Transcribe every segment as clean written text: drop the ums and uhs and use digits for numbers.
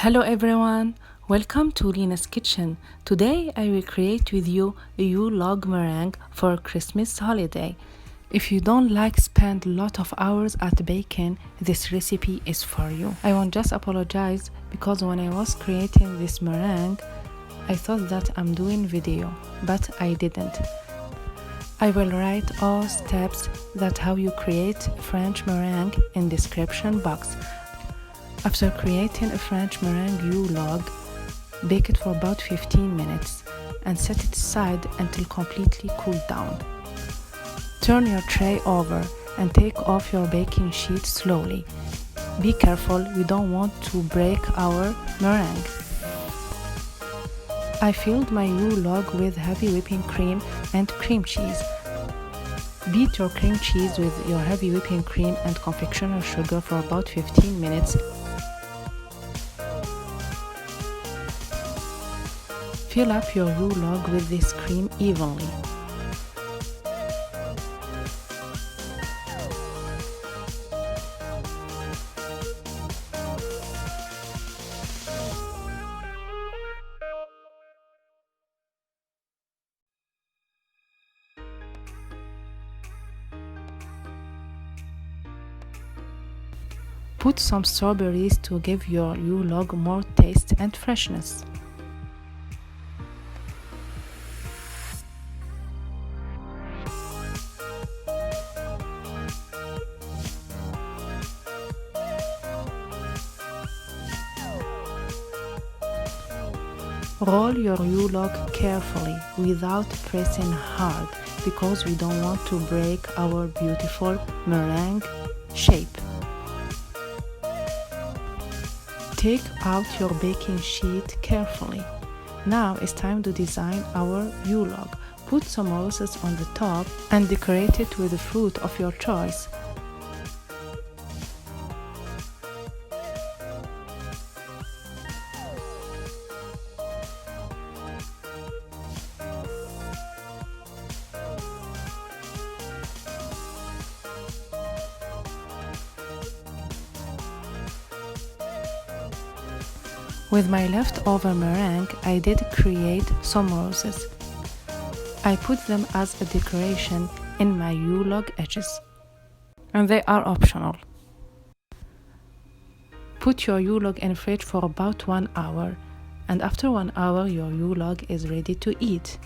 Hello everyone, welcome to Lina's Kitchen. Today I will create with you a Yule log meringue for Christmas holiday. If you don't like spend a lot of hours at baking, this recipe is for you. I want just apologize because when I was creating this meringue, I thought that I'm doing video, but I didn't. I will write all steps that how you create French meringue in description box. After creating a French meringue Yule log, bake it for about 15 minutes and set it aside until completely cooled down. Turn your tray over and take off your baking sheet slowly. Be careful, we don't want to break our meringue. I filled my Yule log with heavy whipping cream and cream cheese. Beat your cream cheese with your heavy whipping cream and confectioner sugar for about 15 minutes. Fill up your Yule log with this cream evenly. Put some strawberries to give your Yule log more taste and freshness. Roll your Yule log carefully without pressing hard because we don't want to break our beautiful meringue shape. Take out your baking sheet carefully. Now it's time to design our Yule log. Put some roses on the top and decorate it with the fruit of your choice. With my leftover meringue, I did create some roses. I put them as a decoration in my Yule log edges, and they are optional. Put your Yule log in fridge for about 1 hour, and after 1 hour your Yule log is ready to eat.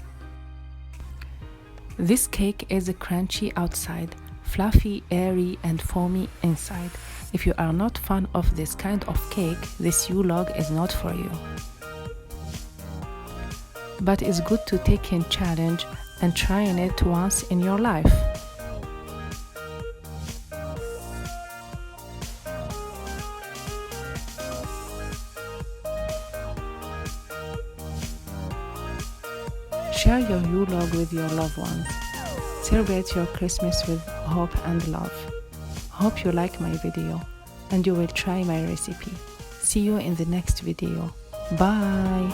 This cake is crunchy outside, fluffy, airy and foamy inside. If you are not fan of this kind of cake, this Yule log is not for you. But it's good to take in challenge and trying it once in your life. Share your Yule log with your loved ones. Celebrate your Christmas with hope and love. Hope you like my video and you will try my recipe. See you in the next video. Bye!